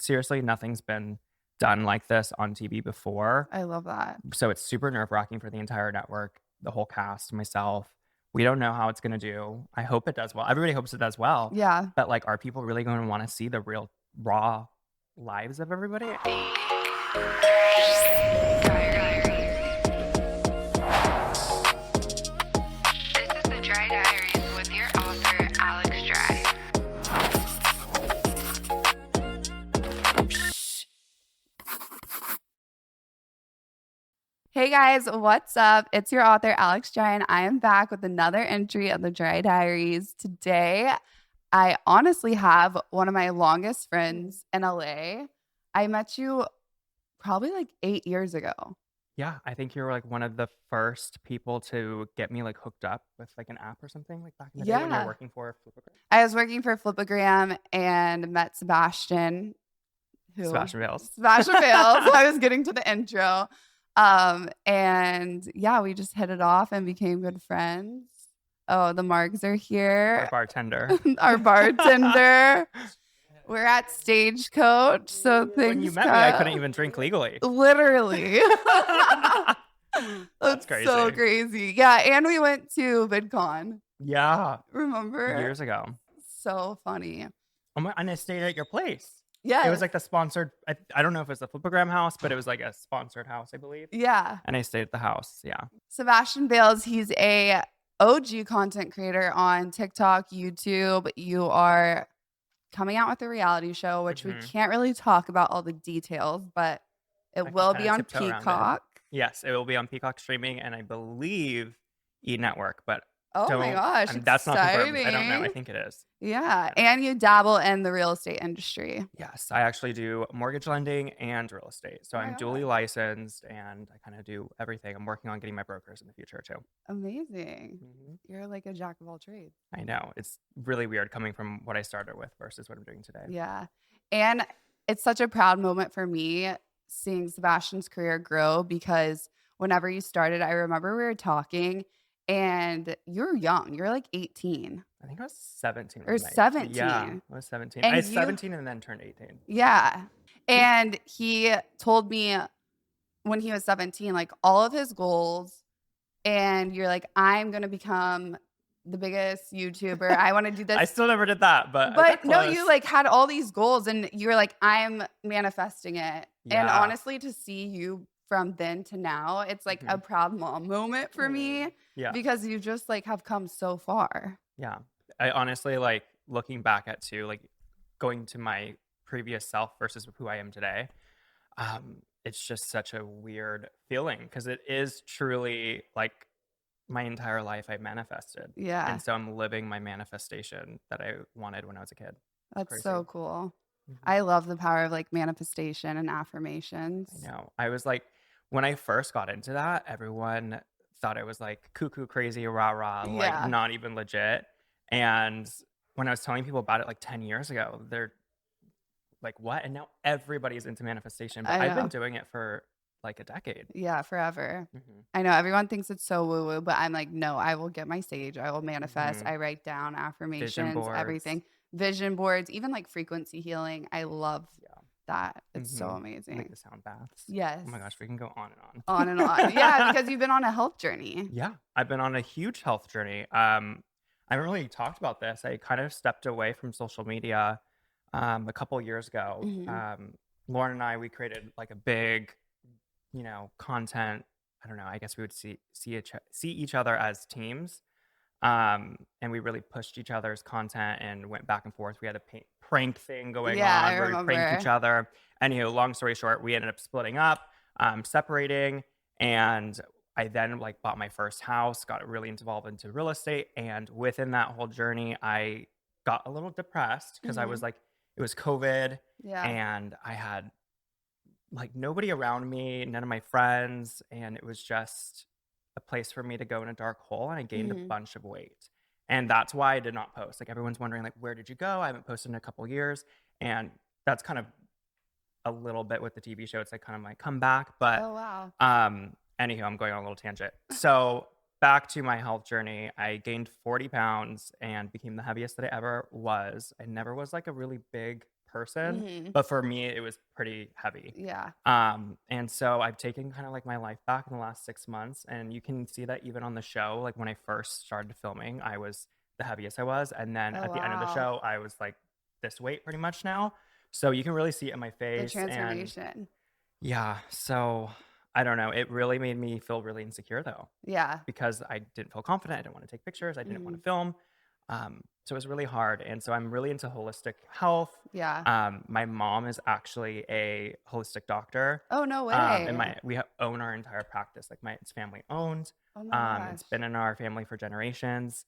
seriously, nothing's been done like this on TV before. I love that. So it's super nerve-wracking for the entire network, the whole cast, myself. We don't know how it's going to do. I hope it does well. Everybody hopes it does well. Yeah. But like, are people really going to want to see the real raw lives of everybody? Hey guys, what's up? It's your author, Alex Dry, and I am back with another entry of the Dry Diaries. Today, I honestly have one of my longest friends in LA. I met you probably like 8 years ago. Yeah, I think you were like one of the first people to get me like hooked up with like an app or something like back in the day when you were working for Flipagram. I was working for Flipagram and met Sebastian. Sebastian Bales. I was getting to the intro. And yeah, we just hit it off and became good friends. Oh, the Margs are here. Our bartender. Our bartender. We're at Stagecoach, so things. When you met me, I couldn't even drink legally. Literally. That's crazy. So crazy. Yeah, and we went to VidCon. Yeah. Remember? Years ago. So funny. And I stayed at your place. Yeah. It was like the sponsored, I don't know if it was the Flipagram house, but it was like a sponsored house, I believe. Yeah. And I stayed at the house. Yeah. Sebastian Bales, he's a OG content creator on TikTok, YouTube. You are coming out with a reality show, which we can't really talk about all the details, but it will be on Peacock. Yes, it will be on Peacock streaming, and I believe E-Network, but oh my gosh, that's not confirmed. I don't know. I think it is. Yeah, and you dabble in the real estate industry. Yes, I actually do mortgage lending and real estate. So I'm dually licensed, and I kind of do everything. I'm working on getting my brokers in the future too. Amazing. You're like a jack of all trades. I know. It's really weird coming from what I started with versus what I'm doing today. Yeah, and it's such a proud moment for me seeing Sebastian's career grow, because whenever you started, I remember we were talking and you're young. You're like 18. I think I was 17. Or 17. Yeah, I was 17. And I was 17 and then turned 18. Yeah. And he told me when he was 17, like all of his goals. And you're like, I'm going to become the biggest YouTuber. I want to do this. I still never did that, but no, you like had all these goals and you were like, I'm manifesting it. Yeah. And honestly, to see you from then to now, it's like a proud mom moment for me. Yeah. Because you just like have come so far. Yeah. I honestly like looking back at too, like going to my previous self versus who I am today. It's just such a weird feeling because it is truly like my entire life I manifested. Yeah. And so I'm living my manifestation that I wanted when I was a kid. That's so cool. I love the power of like manifestation and affirmations. I know. I was like, when I first got into that, everyone thought I was like cuckoo crazy, rah, like not even legit. And when I was telling people about it like 10 years ago, they're like, what? And now everybody's into manifestation. But I've been doing it for like a decade. Yeah, forever. I know everyone thinks it's so woo-woo, but I'm like, no, I will get my stage. I will manifest. I write down affirmations, everything. Vision boards, even like frequency healing. I love that. It's so amazing. Like the sound baths. Yes. Oh my gosh, we can go on and on. On and on. Yeah, because you've been on a health journey. Yeah, I've been on a huge health journey. I haven't really talked about this. I kind of stepped away from social media a couple years ago. Lauren and I, we created like a big, content. I don't know. I guess we would see each other as teams. And we really pushed each other's content and went back and forth. We had a prank thing going on where we pranked each other. Anywho, long story short, we ended up splitting up, separating, and I then like bought my first house, got really involved into real estate, and within that whole journey, I got a little depressed because I was like, it was COVID, and I had like nobody around me, none of my friends, and it was just a place for me to go in a dark hole, and I gained a bunch of weight. And that's why I did not post. Like everyone's wondering, like, where did you go? I haven't posted in a couple years. And that's kind of a little bit with the TV show. It's like kind of my comeback. But anywho, I'm going on a little tangent. So back to my health journey, I gained 40 pounds and became the heaviest that I ever was. I never was like a really big person, but for me, it was pretty heavy. Yeah. And so I've taken kind of like my life back in the last 6 months, and you can see that even on the show. Like when I first started filming, I was the heaviest I was, and then Oh, at the end of the wow. show, I was like this weight pretty much now. So you can really see it in my The face, and transformation. yeah. So I don't know. It really made me feel really insecure though, Yeah. because I didn't feel confident. I didn't want to take pictures. I didn't want to film. So it was really hard. And so I'm really into holistic health. Yeah. My mom is actually a holistic doctor. Oh, no And way. we own our entire practice. Like it's family owned. Oh my gosh. It's been in our family for generations.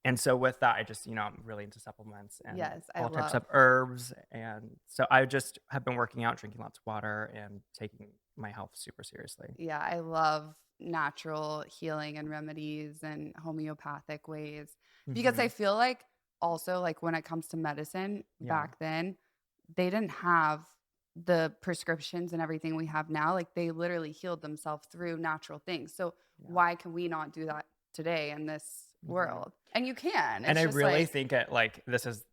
And so with that, I just, I'm really into supplements and Yes, I all types love. of herbs. And so I just have been working out, drinking lots of water, and taking my health super seriously. Yeah, I love natural healing and remedies and homeopathic ways because I feel like also like when it comes to medicine back then, they didn't have the prescriptions and everything we have now. Like they literally healed themselves through natural things. So why can we not do that today in this world? And you can. And It's I just really like, think it like this is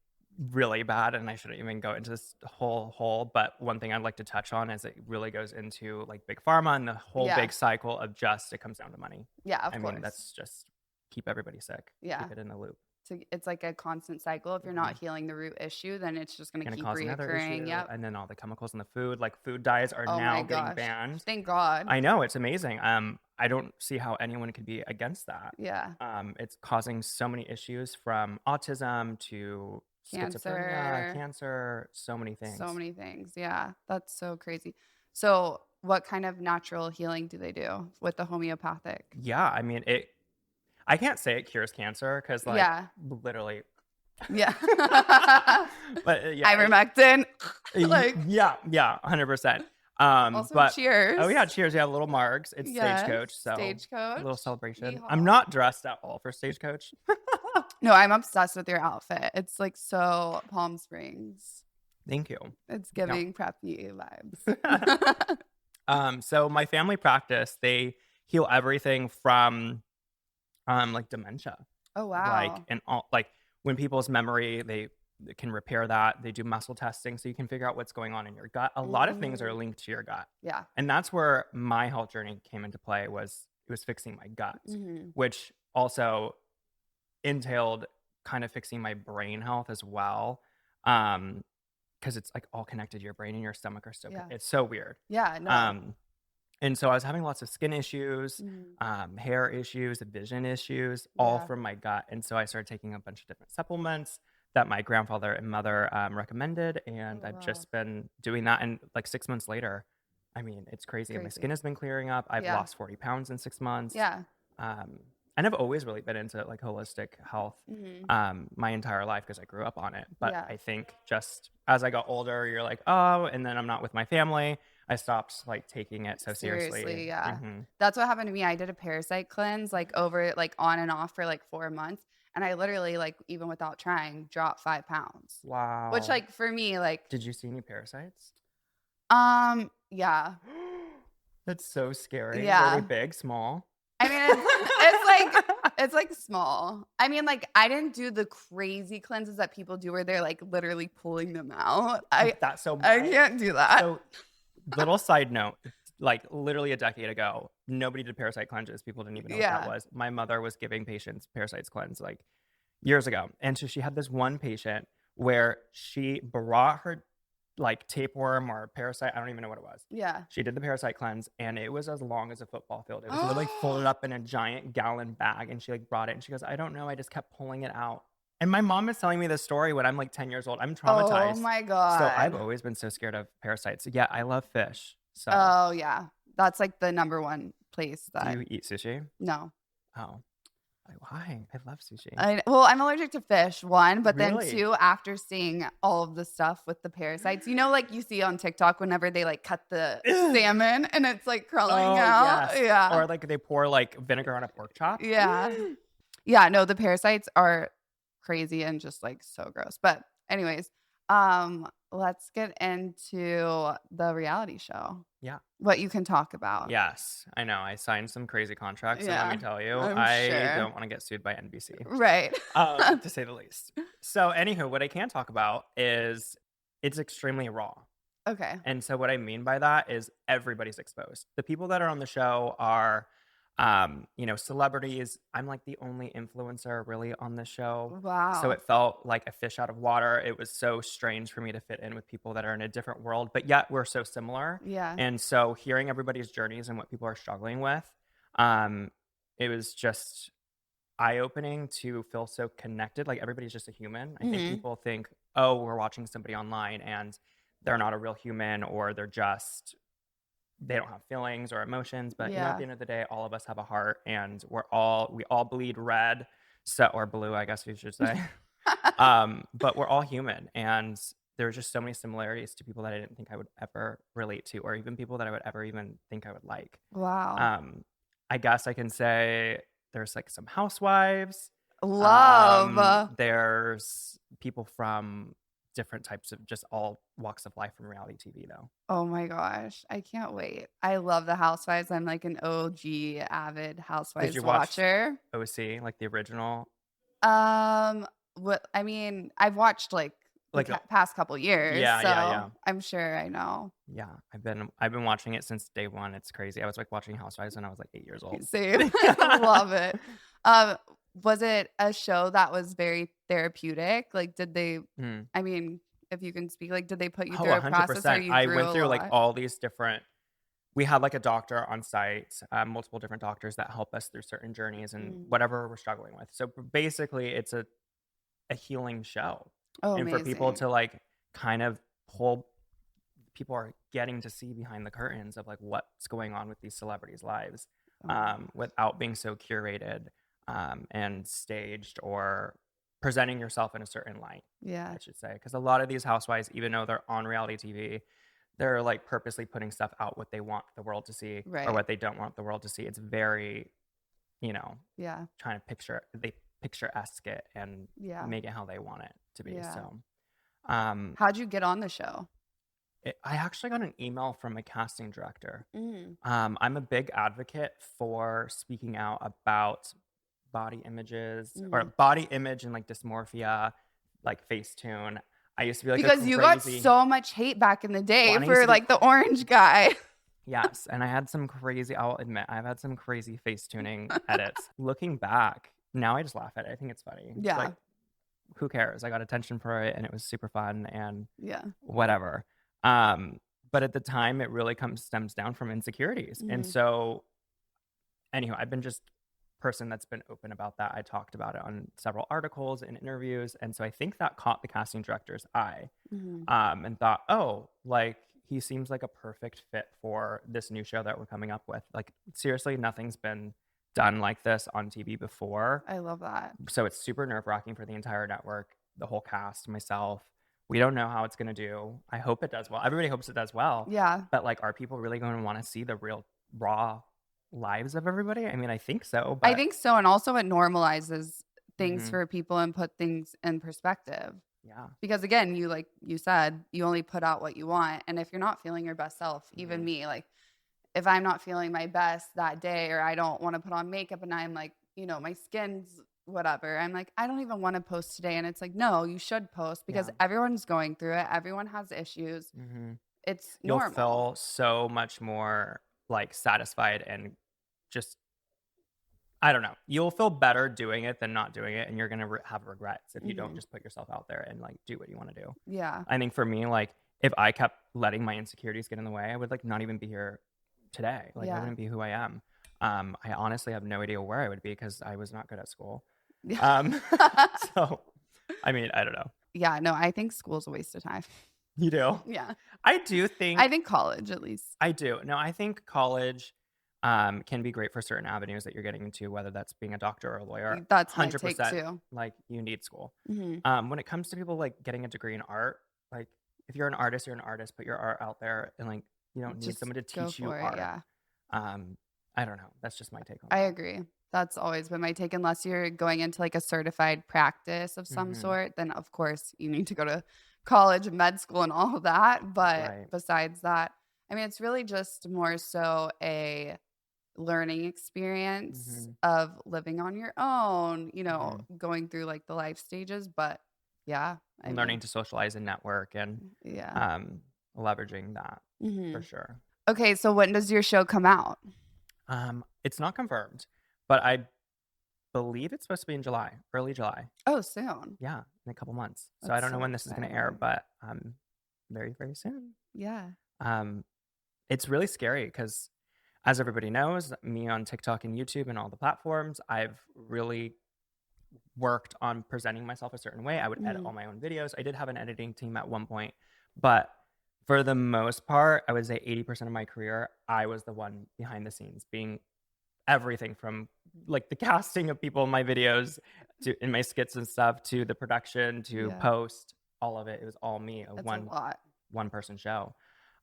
really bad, and I shouldn't even go into this whole hole. But one thing I'd like to touch on is it really goes into like big pharma and the whole Yeah. big cycle of just it comes down to money. yeah, of I course. mean, that's just keep everybody sick. Yeah. Keep it in the loop. So it's like a constant cycle. If you're not healing the root issue, then it's just going to Gonna keep cause another reoccurring. issue. Yep. And then all the chemicals in the food, like food dyes are Oh now my getting gosh. banned. Thank God. I know, it's amazing. I don't see how anyone could be against that. Yeah. It's causing so many issues from autism to schizophrenia, cancer, so many things. So many things. Yeah. That's so crazy. So what kind of natural healing do they do with the homeopathic? Yeah, I mean, I can't say it cures cancer because, like, literally. Yeah. But yeah, ivermectin. Like, yeah, 100%. also, but cheers. oh yeah, cheers. Yeah, little margs. It's Yes, Stagecoach, so Stagecoach. a little celebration. Yeehaw. I'm not dressed at all for Stagecoach. No, I'm obsessed with your outfit. It's like so Palm Springs. Thank you. It's giving preppy vibes. So my family practice, they heal everything from like dementia. Oh wow. Like and all like when people's memory, they can repair that. They do muscle testing so you can figure out what's going on in your gut. A lot of things are linked to your gut. Yeah. And that's where my health journey came into play. It was fixing my gut, which also entailed kind of fixing my brain health as well. Because it's like all connected. Your brain and your stomach are so it's so weird. Yeah. No. And so I was having lots of skin issues, hair issues, vision issues, all from my gut. And so I started taking a bunch of different supplements that my grandfather and mother recommended. And I've just been doing that. And like 6 months later, I mean, it's crazy. My skin has been clearing up. I've lost 40 pounds in 6 months. Yeah. And I've always really been into like holistic health my entire life because I grew up on it. But I think just as I got older, you're like, oh, and then I'm not with my family. I stopped like taking it so seriously. Yeah. That's what happened to me. I did a parasite cleanse like over like on and off for like 4 months. And I literally like even without trying dropped 5 pounds. Wow. Which like for me like. Did you see any parasites? Yeah. That's so scary. Yeah. Were they big, small? I mean, it's like small. I mean, like I didn't do the crazy cleanses that people do where they're like literally pulling them out. That's so bad. I can't do that. So, little side note, like literally a decade ago, nobody did parasite cleanses. People didn't even know what that was. My mother was giving patients parasites cleanse like years ago. And so she had this one patient where she brought her like tapeworm or parasite. I don't even know what it was. Yeah. She did the parasite cleanse and it was as long as a football field. It was literally folded up in a giant gallon bag. And she like brought it and she goes, I don't know. I just kept pulling it out. And my mom is telling me this story when I'm like 10 years old. I'm traumatized. Oh my God. So I've always been so scared of parasites. Yeah, I love fish. So. Oh yeah. That's like the number one place that. Do you eat sushi? No. Oh. Why? I love sushi. Well, I'm allergic to fish, one, but Really? then two, after seeing all of the stuff with the parasites, you know, like you see on TikTok whenever they like cut the salmon and it's like crawling out. Yes. Yeah. Or like they pour like vinegar on a pork chop. Yeah. Yeah. No, the parasites are crazy and just like so gross. But anyways, let's get into the reality show. Yeah. What you can talk about. Yes, I know. I signed some crazy contracts, and let me Yeah, tell you, I'm I sure. don't want to get sued by NBC, Right. to say the least. So, anywho, what I can talk about is it's extremely raw. Okay. And so what I mean by that is everybody's exposed. The people that are on the show are, celebrities. I'm like the only influencer really on the show. So Wow. it felt like a fish out of water. It was so strange for me to fit in with people that are in a different world, but yet we're so similar. Yeah. And so hearing everybody's journeys and what people are struggling with, um, it was just eye-opening to feel so connected. Like everybody's just a human. I think Mhm. people think, oh, we're watching somebody online and they're not a real human, or they don't have feelings or emotions. But at Yeah. the end of the day, all of us have a heart, and we all bleed red, or blue, I guess you should say. But we're all human, and there's just so many similarities to people that I didn't think I would ever relate to, or even people that I would ever even think I would like. Wow. Um, I guess I can say there's like some housewives. Love. There's people from different types of just all walks of life from reality TV, though. Oh my gosh. I can't wait. I love the Housewives. I'm like an OG avid Did you Housewives watch watcher. OC, like the original? Um, what I mean, I've watched like the Like, past couple years, yeah, yeah, so yeah, I'm sure I know. yeah. I've been watching it since day one. It's crazy. I was like watching Housewives when I was like 8 years old. Same. Love it. Um, was it a show that was very therapeutic? Like, did they, Mm. I mean, if you can speak, like, did they put you Oh, through a process or 100%. you I grew went a through like lot? all these different. We had like a doctor on site, multiple different doctors that help us through certain journeys and Mm. whatever we're struggling with. So basically, it's a healing show, Oh, and for people amazing. to like kind of pull, people are getting to see behind the curtains of like what's going on with these celebrities' lives, Oh my gosh. without being so curated, and staged, or presenting yourself in a certain light, Yeah. I should say. Because a lot of these housewives, even though they're on reality TV, they're like purposely putting stuff out what they want the world to see or Right. what they don't want the world to see. It's very, you know, Yeah. trying to picturesque it and Yeah. make it how they want it to be. Yeah. So, um, How'd you get on the show? I actually got an email from a casting director. Mm. I'm a big advocate for speaking out about body images, or Mm. body image and like dysmorphia, like Facetune. I used to be like a Because you got crazy. so much hate back in the Well, day and I used for to be like the orange guy. yes, and I had some crazy. I'll admit, I've had some crazy face tuning edits. Looking back, now I just laugh at it. I think it's funny. Yeah. Like, who cares? I got attention for it, and it was super fun and Yeah. whatever. Um, but at the time, it really stems down from insecurities, and Mhm. so anyhow, I've been just person that's been open about that. I talked about it on several articles and interviews, and so I think that caught the casting director's eye, Mhm. and thought, oh, like he seems like a perfect fit for this new show that we're coming up with. Like seriously, nothing's been done like this on TV before, I love that. so it's super nerve-wracking for the entire network, the whole cast, myself. We don't know how it's going to do. I hope it does well. Everybody hopes it does well. Yeah. But like, are people really going to want to see the real raw lives of everybody? I mean, I think so, I but think so. And also it normalizes things mhm, for people and put things in perspective. yeah. Because again, you like you said, you only put out what you want. And if you're not feeling your best self, even Mhm. me, like if I'm not feeling my best that day or I don't want to put on makeup and I'm like, my skin's whatever, I'm like, I don't even want to post today. And it's like, no, you should post because Yeah. everyone's going through it. Everyone has issues. Mhm. It's You'll normal. feel so much more like satisfied and just I don't know. You'll feel better doing it than not doing it, and you're gonna have regrets if you don't Hmm. just put yourself out there and like do what you want to do. Yeah. I think for me, like if I kept letting my insecurities get in the way, I would like not even be here today. Like I Yeah. wouldn't be who I am. I honestly have no idea where I would be because I was not good at school. Yeah. Um, so I mean, I don't know. Yeah. No, I think school's a waste of time. You do? Yeah. I do think I think college at least. I do. No, I think college can be great for certain avenues that you're getting into, whether that's being a doctor or a lawyer. That's my take 100%. too. Like you need school. Hmm. When it comes to people like getting a degree in art, like if you're an artist, you're an artist. Put your art out there, and you don't need Just someone to go teach you for it. art. Yeah. Um, I don't know. That's just my take on I that. agree. That's always been my take. Unless you're going into like a certified practice of some sort, then of course you need to go to college, med school, and all of that. But Right. besides that, I mean, it's really just more so a learning experience Hmm. of living on your own, Hmm. going through like the life stages. But yeah, I And learning mean, to socialize and network and yeah. um, leveraging that Hmm. for sure. Okay, so when does your show come out? It's not confirmed, but I believe it's supposed to be in July, early July. Oh, soon. Yeah, in a couple months. So I That's don't know so when this is going to air, exciting. but very, very soon. Yeah. Um, it's really scary because, as everybody knows, me on TikTok and YouTube and all the platforms, I've really worked on presenting myself a certain way. I would edit Mhm. all my own videos. I did have an editing team at one point, but for the most part, I would say 80% of my career, I was the one behind the scenes, being everything from like the casting of people in my videos to in my skits and stuff to the production to Yeah. post, all of it. It was all me, a That's a lot. one person show.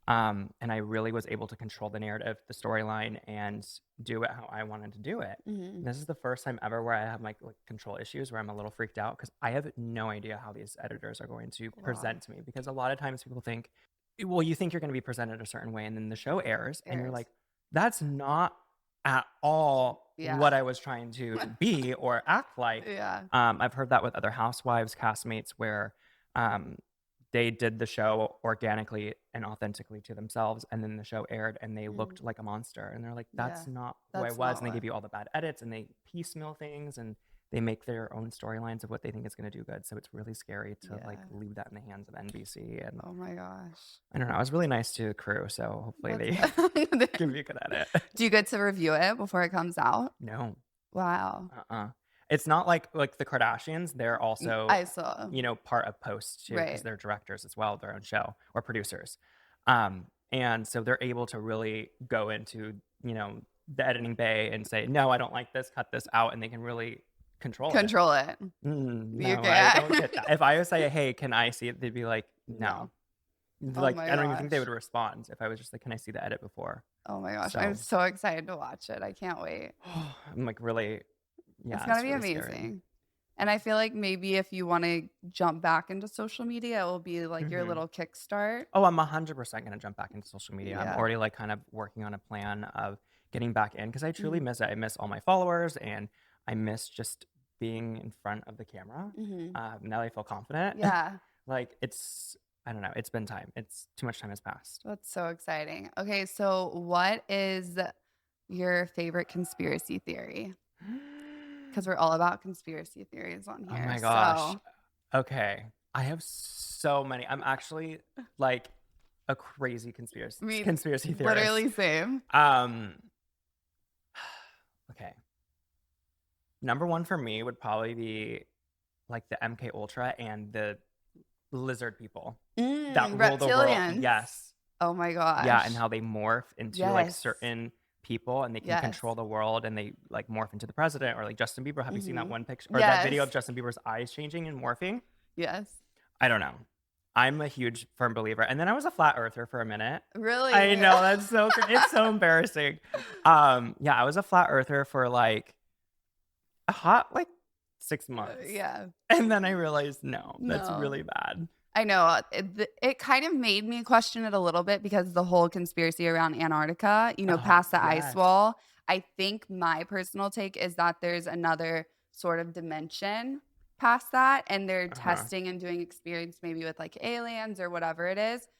And I really was able to control the narrative, the storyline, and do it how I wanted to do it. Mhm. This is the first time ever where I have like control issues, where I'm a little freaked out because I have no idea how these editors are going to Wow. present to me. Because a lot of times people think, well, you think you're going to be presented a certain way, and then the show airs, and you're Airs. like, that's not at all Yeah. what I was trying to be or act like. Yeah. I've heard that with other housewives, castmates, where um, they did the show organically and authentically to themselves, and then the show aired and they Mm. looked like a monster, and they're like, Yeah. that's not who I That's was. not And they what. give you all the bad edits and they piecemeal things and they make their own storylines of what they think is going to do good. So it's really scary to like Yeah. leave that in the hands of NBC. And Oh my gosh. I don't know, I was really nice to the crew, so hopefully they That's give me a good edit. Do you get to review it before it comes out? No. Wow. It's not like the Kardashians. They're also, I saw. part of post too, because Right. they're directors as well of their own show or producers. And so they're able to really go into, the editing bay and say, no, I don't like this, cut this out, and they can really control it. Control it. You No, I can't. don't get that. If I would say, hey, can I see it? They'd be like, No. no. Oh Like, my I don't even think they gosh. would respond if I was just like, can I see the edit before? Oh my gosh. I'm So so excited to watch it. I can't wait. I'm like really, It's yeah, gonna it's be really scary. amazing. And I feel like maybe if you want to jump back into social media, it will be like your Hmm. little kickstart. Oh, I'm 100% going to jump back into social media. I'm Yeah. already like kind of working on a plan of getting back in because I truly Hmm. miss it. I miss all my followers and I miss just being in front of the camera. Hmm. Now I feel confident. Yeah. Like I don't know, it's been time. It's too much time has passed. That's so exciting. Okay. So, what is your favorite conspiracy theory? Because we're all about conspiracy theories on Oh here. my gosh. So, Okay. I have so many. I'm actually like a crazy I mean, conspiracy theorist. literally same. Um, okay. Number one for me would probably be like the MK Ultra and the lizard people that rule the world. Reptilians. Yes. Oh my Yeah, and gosh. how they morph into like Yes. certain people and they can Yes. control the world and they like morph into the president or like Justin Bieber. Have you seen that Hmm. one picture or that video Yes. of Justin Bieber's eyes changing and morphing? Yes. I don't know. I'm a huge firm believer. And then I was a flat earther for a minute. Really? I know that's so it's so embarrassing. Yeah, I was a flat earther for like a hot like 6 months. Yeah. And then I realized no, that's No. really bad. I know. It kind of made me question it a little bit because the whole conspiracy around Antarctica, past the ice Yes. wall. I think my personal take is that there's another sort of dimension past that, and they're testing and doing experiments maybe with like aliens or whatever it is. Oh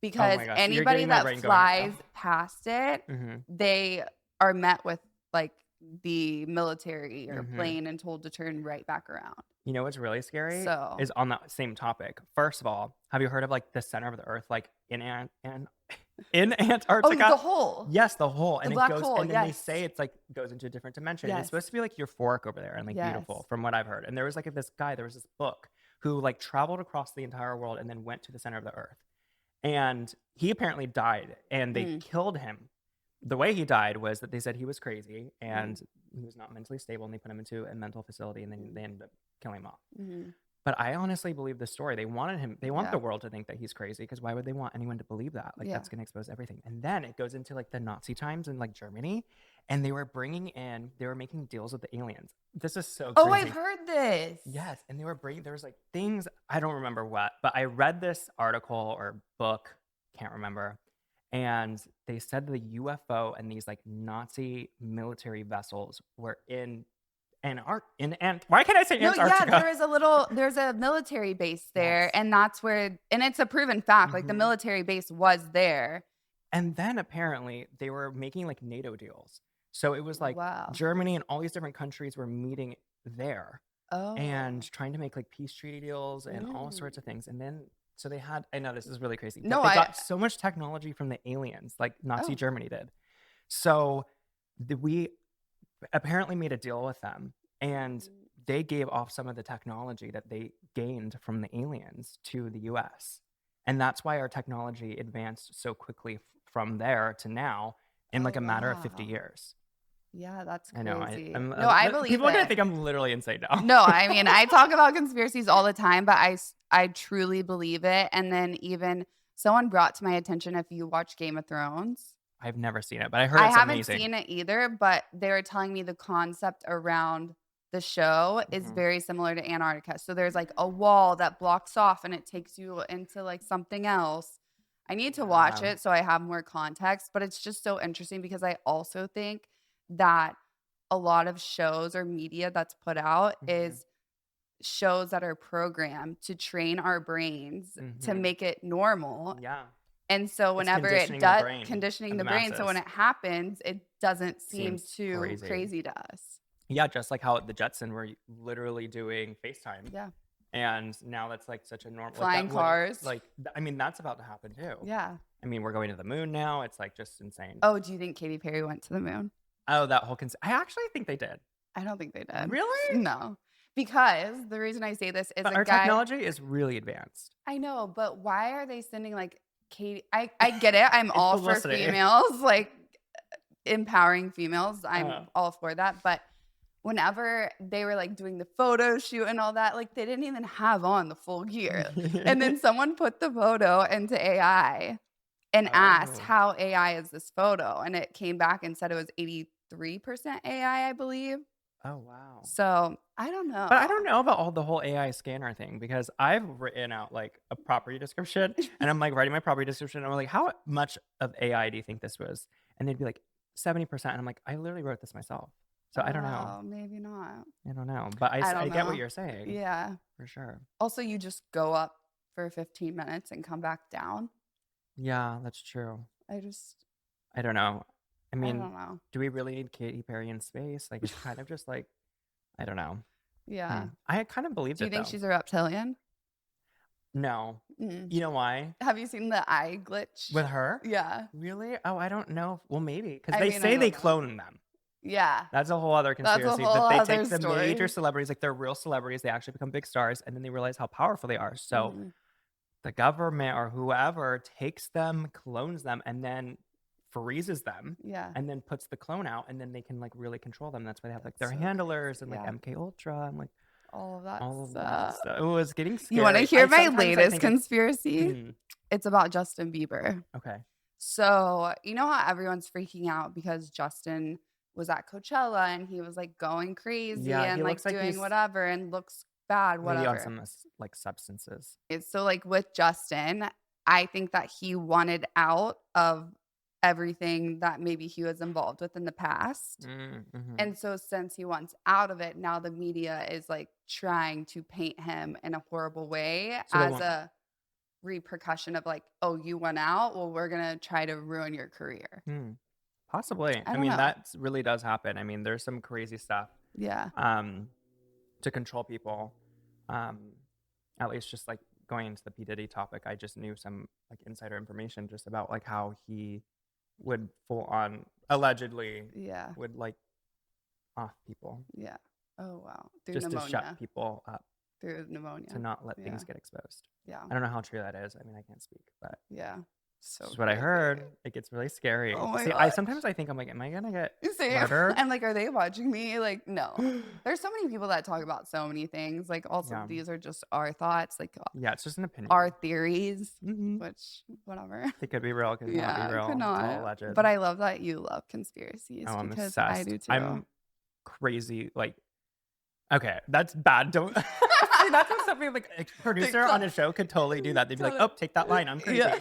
Because my gosh, you're anybody getting my that brain going flies now. past it, Hmm. they are met with like the military or Mhm. plane and told to turn right back around. You know what's really scary So, is on that same topic. First of all, have you heard of like the center of the earth, like in in oh, Antarctica? the hole, Yes, the hole, the and it black goes, hole. and then they Yes. say it's like goes into a different dimension. And it's Yes. supposed to be like euphoric over there and like beautiful, Yes. from what I've heard. And there was like this guy, there was this book who like traveled across the entire world and then went to the center of the earth, and he apparently died, and they Mm. killed him. The way he died was that they said he was crazy Mm. and he was not mentally stable, and they put him into a mental facility, and then they ended up killing him off. Mhm. But I honestly believe the story. They want Yeah. the world to think that he's crazy, because why would they want anyone to believe that? Like, Yeah. that's going to expose everything. And then it goes into like the Nazi times in like Germany, and they were making deals with the aliens. This is so Oh, crazy. I've heard this. Yes, and there was like things, I don't remember what, but I read this article or book, can't remember, and they said the UFO and these like Nazi military vessels were in why can't I say No, Antarctica? yeah, there's a military base there, Yes. and that's where, and it's a proven fact, like the Mhm. military base was there. And then apparently they were making like NATO deals. So it was like Wow. Germany and all these different countries were meeting there Oh. and trying to make like peace treaty deals and all sorts of things. And then so they had, I know this is really crazy, No, but they got so much technology from the aliens, like Nazi Oh. Germany did. So we apparently made a deal with them, and they gave off some of the technology that they gained from the aliens to the US. And that's why our technology advanced so quickly from there to now in like a matter of 50 wow. years. Yeah, that's I know. crazy. I'm, No, I believe people are going to it. think I'm literally insane now. No, I mean, I talk about conspiracies all the time, but I truly believe it. And then even someone brought to my attention, if you watch Game of Thrones. I've never seen it, but I heard I it's haven't amazing. seen it either, but they were telling me the concept around the show is very similar to Antarctica. So there's like a wall that blocks off and it takes you into like something else. I need to watch Yeah. it so I have more context, but it's just so interesting because I also think that a lot of shows or media that's put out is shows that are programmed to train our brains to make it normal. Yeah. And so It's whenever it conditioning the does, brain conditioning of the the brain, so when masses. it happens, it doesn't seem Seems too crazy. crazy to us. Yeah, just like how the Jetson were literally doing FaceTime. Yeah. And now that's like such a normal Flying cars. I mean, that's about to happen too. Yeah. I mean, we're going to the moon now. It's like just insane. Oh, do you think Katy Perry went to the moon? Oh, that whole I actually think they did. I don't think they did. Really? No. Because the reason I say this is But a our guy. technology is really advanced. I know, but why are they sending like Katy? I get it. I'm all for publicity. females, like empowering females. I'm all for that. But whenever they were like doing the photo shoot and all that, like they didn't even have on the full gear. And then someone put the photo into AI and asked how AI is this photo. And it came back and said it was 83% AI, I believe. Oh, wow. So I don't know. But I don't know about the whole AI scanner thing, because I've written out like a property description and I'm like writing my property description. And I'm like, how much of AI do you think this was? And they'd be like 70%. And I'm like, I literally wrote this myself. So I don't know. Maybe not. I don't know. But I get what you're saying. Yeah. For sure. Also, you just go up for 15 minutes and come back down. Yeah, that's true. I don't know. I mean, don't know. do we really need Katy Perry in space? Like, it's kind of just like, I don't know. Yeah. I kind of believed it. Do you think though. she's a reptilian? No. You know why? Have you seen the eye glitch? With her? Yeah. Really? Oh, I don't know. Well, maybe. Because I they mean, say they know. clone them. Yeah. That's a whole other That's a conspiracy. whole That they other take the story. major celebrities, like they're real celebrities, they actually become big stars, and then they realize how powerful they are. So the government or whoever takes them, clones them, and then freezes them. Yeah. And then puts the clone out, and then they can like really control them. That's why they have like their handlers and like MK Ultra and like all of that stuff. It was getting scary. You want to hear my latest conspiracy? It's about Justin Bieber. Okay. So, you know how everyone's freaking out because Justin was at Coachella and he was like going crazy and like doing whatever and looks bad, whatever. Maybe on some like substances. So like with Justin, I think that he wanted out of everything that maybe he was involved with in the past. And so since he wants out of it, now the media is like trying to paint him in a horrible way as a repercussion of like, oh, you went out, well, we're gonna try to ruin your career. Possibly. I mean, that really does happen. I mean, there's some crazy stuff to control people. At least just like going into the P. Diddy topic, I just knew some like insider information just about like how he would full on allegedly would like off people. Oh wow. Just pneumonia. To shut people up. Through pneumonia. To not let things get exposed. Yeah. I don't know how true that is. I mean, I can't speak, but So This is what I crazy. heard. It gets really scary. Oh my See, god. sometimes I think I'm like, am I gonna get Same. murdered? I'm like, are they watching me? Like, no. There's so many people that talk about so many things. Like, also, Yeah. these are just our thoughts, like Yeah, it's just an opinion. our theories, Hmm. which, whatever. It could be real, it could not be Yeah, could real. It's all not. alleged. But I love that you love conspiracies Oh, I'm because I obsessed. do too. I'm crazy. Like, okay, that's bad. Don't see, that's what somebody like a producer on a show could totally do that. They'd be like, oh, take that line. I'm crazy. Yeah.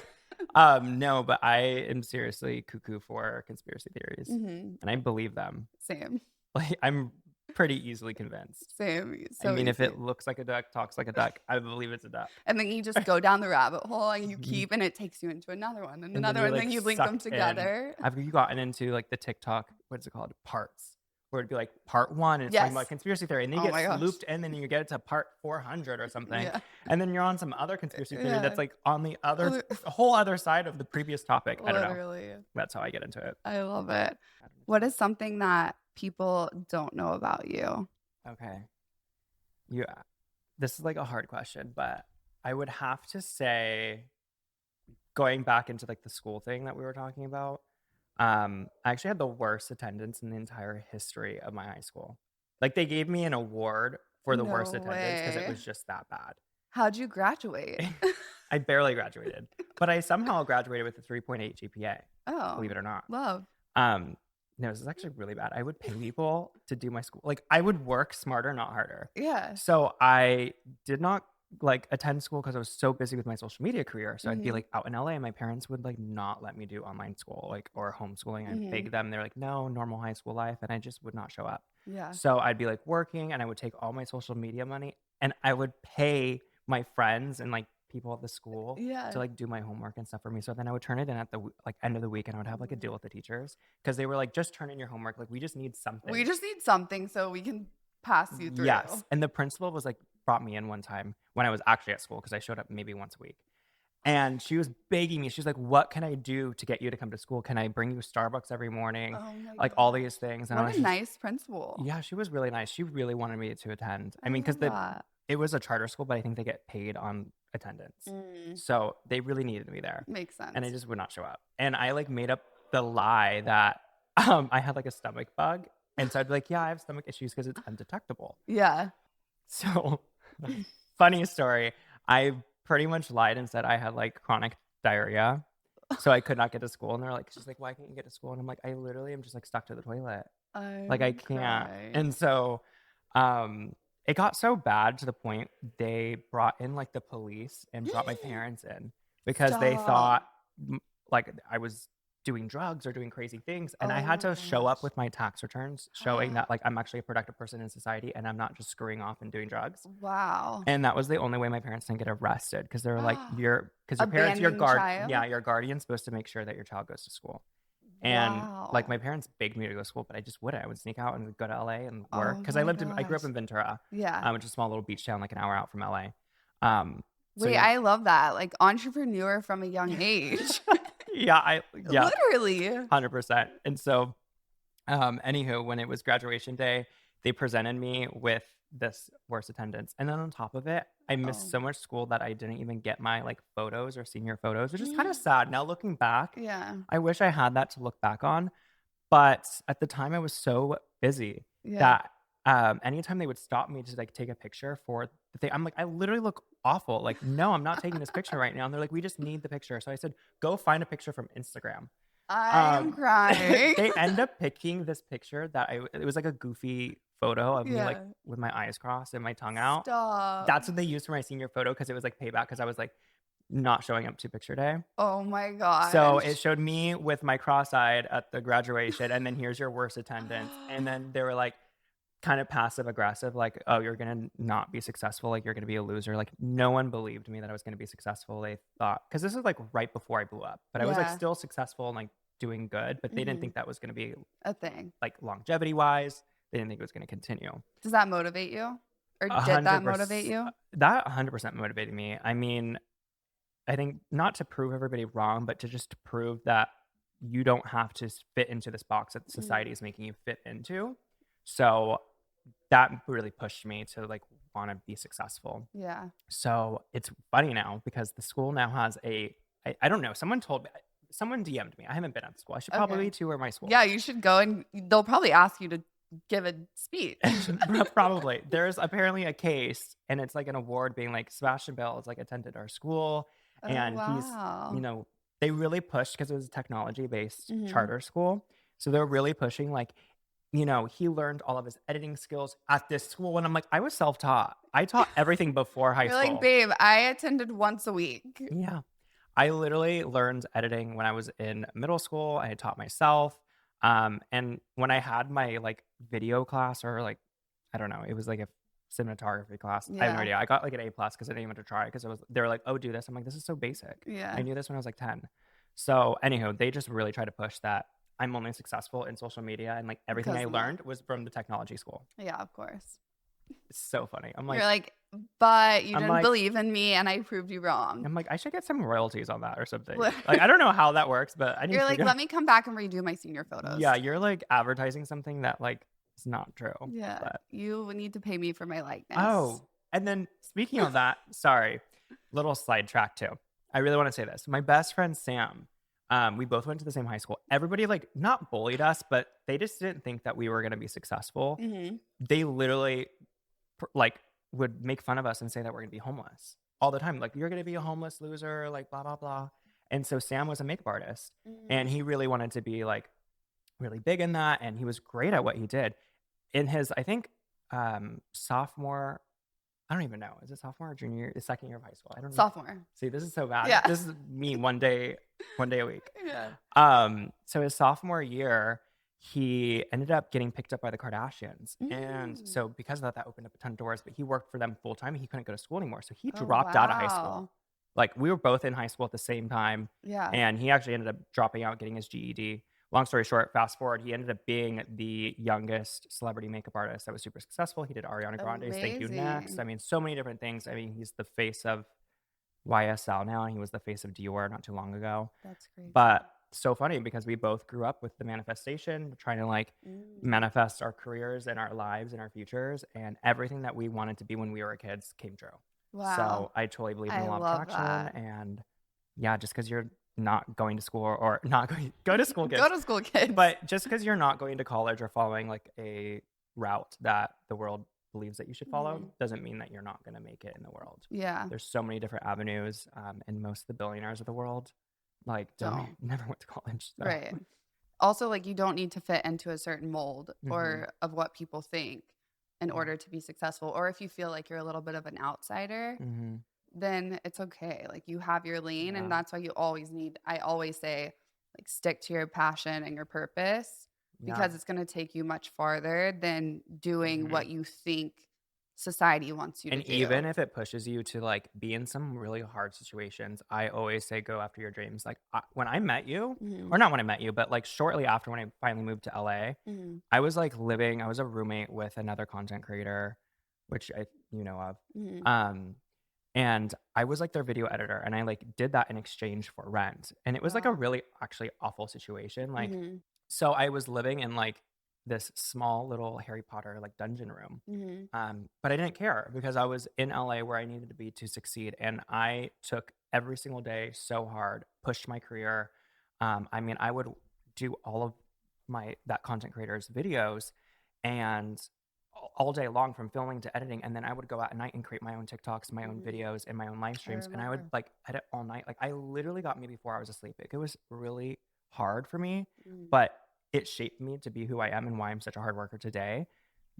No, but I am seriously cuckoo for conspiracy theories. Mhm. And I believe them. Same. Like, I'm pretty easily convinced. Same. I So mean, if easy. it looks like a duck, talks like a duck, I believe it's a duck. And then you just go down the rabbit hole and you Mhm. keep, and it takes you into another one and And another you're, one, and like, then you link them sucked in. together. Have you gotten into like the TikTok, what's it called? Parts. Where it'd be like part 1 and it's talking Yes. about conspiracy theory. And then Oh you my get gosh. looped in and then you get to part 400 or something. Yeah. And then you're on some other conspiracy theory Yeah. that's like on the other whole other side of the previous topic. I don't know. Literally. That's how I get into it. I love it. What is something that people don't know about you? Okay. Yeah. This is like a hard question, but I would have to say, going back into like the school thing that we were talking about, I actually had the worst attendance in the entire history of my high school. Like, they gave me an award for the worst No attendance because it way. was just that bad. How'd you graduate? I barely graduated, but I somehow graduated with a 3.8 GPA, Oh, believe it or not. love. No, this is actually really bad. I would pay people to do my school. Like, I would work smarter, not harder. Yeah. So I did not like attend school because I was so busy with my social media career. So I'd be Mhm. like out in LA and my parents would like not let me do online school, like, or homeschooling. I'd Mhm. beg them. They're like, no, normal high school life. And I just would not show up. Yeah. So I'd be like working and I would take all my social media money and I would pay my friends and like people at the school Yeah. to like do my homework and stuff for me. So then I would turn it in at the like end of the week and I would have like a deal with the teachers because they were like, just turn in your homework. Like, we just need something. We just need something so we can pass you through. Yes. And the principal was like, brought me in one time when I was actually at school because I showed up maybe once a week. And she was begging me. She's like, what can I do to get you to come to school? Can I bring you Starbucks every morning? Oh my Like, all gosh. these things. And What I was a nice principal. yeah, she was really nice. She really wanted me to attend. I mean, love because that. it was a charter school, but I think they get paid on attendance. Mm, So they really needed me there. makes sense. And I just would not show up. And I like made up the lie that I had like a stomach bug. And so I'd be like, yeah, I have stomach issues because it's undetectable. Yeah. So funny story. I pretty much lied and said I had like chronic diarrhea. So I could not get to school. And they're like, she's like, why can't you get to school? And I'm like, I literally am just like stuck to the toilet. Like, I can't. And so it got so bad to the point they brought in like the police and brought my parents in because they thought like I was doing drugs or doing crazy things. And I had to show up with my tax returns showing that like I'm actually a productive person in society and I'm not just screwing off and doing drugs. Wow. And that was the only way my parents didn't get arrested because they were like, your parents, Abandoning child? your guardian's supposed to make sure that your child goes to school. And like my parents begged me to go to school, but I just wouldn't. I would sneak out and go to LA and work because I grew up in Ventura, Yeah. which is a small little beach town, like an hour out from LA. Wait, yeah. I love that. Like, entrepreneur from a young age. yeah, Literally. 100%. And so, anywho, when it was graduation day, they presented me with this worst attendance. And then on top of it, I missed so much school that I didn't even get my like photos or senior photos, which is kind of sad. Now looking back, Yeah. I wish I had that to look back on. But at the time I was so busy Yeah. that anytime they would stop me to like take a picture for the thing, I'm like, I literally look awful. Like, no, I'm not taking this picture right now. And they're like, we just need the picture. So I said, go find a picture from Instagram. I'm crying. They end up picking this picture that it was like a goofy photo of me like Yeah. with my eyes crossed and my tongue out. Stop. That's what they used for my senior photo because it was like payback because I was like not showing up to picture day. Oh my god. So it showed me with my cross-eyed at the graduation and then here's your worst attendance. And then they were like kind of passive aggressive, like, oh, you're gonna not be successful, like you're gonna be a loser. Like, no one believed me that I was gonna be successful. They thought, because this is like right before I blew up, but I was like Yeah. still successful and like doing good, but they didn't think that was gonna be a thing. like longevity wise. They didn't think it was gonna continue. Does that motivate you? Or did that motivate you? That 100% motivated me. I mean, I think not to prove everybody wrong, but to just to prove that you don't have to fit into this box that society is making you fit into. So that really pushed me to like want to be successful. Yeah. So it's funny now because the school now has a I don't know. Someone DM'd me. I haven't been at the school. I should probably tour my school. Yeah, you should go, and they'll probably ask you to give a speech. Probably. There's apparently a case, and it's like an award being like Sebastian Bell has like attended our school, and he's, you know, they really pushed because it was a technology-based charter school. So they're really pushing like, you know, he learned all of his editing skills at this school. And I'm like, I was self-taught. I taught everything before high You're school. like, babe, I attended once a week. Yeah. I literally learned editing when I was in middle school. I had taught myself. And when I had my like video class, or like, I don't know, it was like a cinematography class. I have no idea. I got like an A+ because I didn't even have to try, because they were like, oh, do this. I'm like, this is so basic. Yeah. I knew this when I was like 10. So anywho, they just really try to push that I'm only successful in social media, and like everything I learned was from the technology school. Yeah, of course. It's so funny. I'm like, you're like, but you didn't believe in me, and I proved you wrong. I'm like, I should get some royalties on that or something. Like, I don't know how that works, but I need. You're like, let me come back and redo my senior photos. Yeah, you're like advertising something that like is not true. Yeah, but you need to pay me for my likeness. Oh, and then speaking of that, sorry, little sidetrack too. I really want to say this. My best friend Sam, we both went to the same high school. Everybody like not bullied us, but they just didn't think that we were going to be successful. They literally like would make fun of us and say that we're going to be homeless all the time. Like, you're going to be a homeless loser, like blah, blah, blah. And so Sam was a makeup artist, and he really wanted to be like really big in that. And he was great at what he did. In his, I think, sophomore, I don't even know. Is it sophomore or junior year? The second year of high school. I don't know. Sophomore. See, this is so bad. Yeah. This is me one day a week. Yeah. So his sophomore year, he ended up getting picked up by the Kardashians. And so because of that opened up a ton of doors, but he worked for them full time. He couldn't go to school anymore. So he dropped out of high school. Like, we were both in high school at the same time. Yeah. And he actually ended up dropping out, getting his GED. Long story short, fast forward, he ended up being the youngest celebrity makeup artist that was super successful. He did Ariana Grande's Thank You Next. I mean, so many different things. I mean, he's the face of YSL now, and he was the face of Dior not too long ago. That's great. But so funny, because we both grew up with the manifestation, trying to like manifest our careers and our lives and our futures, and everything that we wanted to be when we were kids came true. Wow. So I totally believe in the law of attraction. And yeah, just because you're not going to school or not going go to school kids. Go to school, kids. But just because you're not going to college or following like a route that the world believes that you should follow doesn't mean that you're not going to make it in the world. Yeah. There's so many different avenues, and most of the billionaires of the world like never went to college. So. Right. Also, like, you don't need to fit into a certain mold or of what people think in order to be successful. Or if you feel like you're a little bit of an outsider, then it's okay. Like, you have your lane, and that's why I always say, like, stick to your passion and your purpose, because it's going to take you much farther than doing what you think society wants you to do. And even if it pushes you to like be in some really hard situations, I always say go after your dreams. Like, when I met you, or not when I met you, but like shortly after, when I finally moved to LA, I was like I was a roommate with another content creator, which you know of. And I was like their video editor, and I like did that in exchange for rent. And it was like a really actually awful situation. Like, so I was living in like this small little Harry Potter like dungeon room. But I didn't care, because I was in LA where I needed to be to succeed. And I took every single day so hard, pushed my career. I mean, I would do all of that content creator's videos, and all day long, from filming to editing. And then I would go out at night and create my own TikToks, my own videos, and my own live streams. And I would like edit all night. Like, I literally got me before I was asleep. It was really hard for me, but it shaped me to be who I am and why I'm such a hard worker today.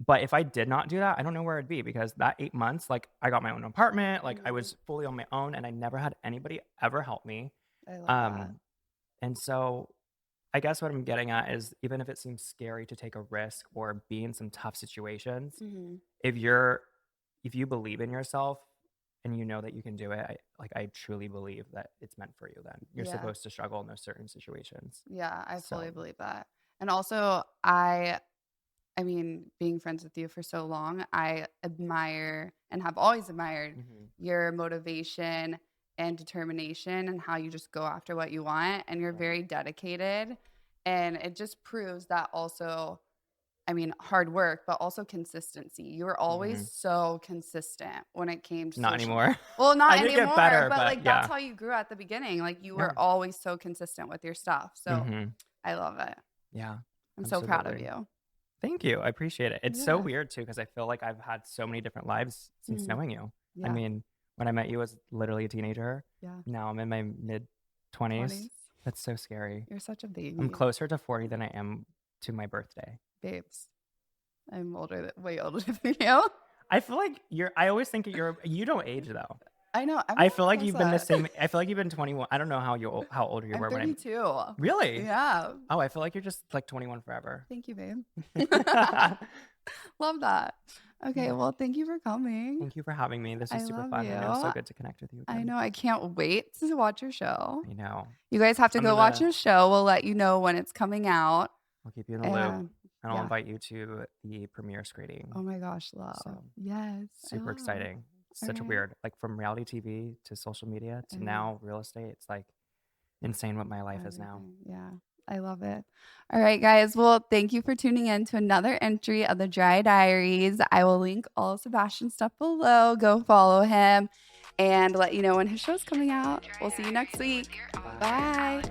But if I did not do that, I don't know where I'd be, because that 8 months, like, I got my own apartment, like I was fully on my own, and I never had anybody ever help me. I love that. And so I guess what I'm getting at is, even if it seems scary to take a risk or be in some tough situations, if you believe in yourself and you know that you can do it, I truly believe that it's meant for you. Then you're supposed to struggle in those certain situations. Yeah, I fully believe that. And also, I mean, being friends with you for so long, I admire and have always admired your motivation and determination, and how you just go after what you want, and you're very dedicated. And it just proves that also I mean, hard work, but also consistency. You were always Mhm. so consistent when it came to Not social. anymore. Well, not I did get anymore, better, but but like that's yeah. how you grew at the beginning. Like you Yeah. were always so consistent with your stuff. So Mhm. I love it. Yeah. I'm so proud of Absolutely. you. Thank you. I appreciate it. It's so Yeah. weird too because I feel like I've had so many different lives since Mhm. knowing you. I Yeah. mean, when I met you as literally a teenager, Yeah. now I'm in my mid 20s. 20s. That's so scary. You're such a I'm baby. closer to 40 than I am to my birthday. Babes. I'm way older than you. I feel like I always think you don't age though. I know. I feel like Everyone you've been the says that. same. I feel like you've been 21. I don't know how old you I'm were when 32. really? Yeah. Oh, I feel like you're just like 21 forever. Thank you, babe. Love that. Okay, well, thank you for coming. Thank you for having me. This I was super love fun, and it was so you. good to connect with you I again. know. I can't wait to watch your show. I know. You guys have to go watch your show. We'll let you know when it's coming out. I'll keep you in the loop, and I'll invite you to the premiere screening. Oh my gosh, love. So, yes. super exciting. Such a weird, like from reality TV to social media to now real estate. It's like insane what my life is now. Yeah. I love it. All right, guys. Well, thank you for tuning in to another entry of the Dry Diaries. I will link all of Sebastian's stuff below. Go follow him and let you know when his show's coming out. We'll see you next week. Bye.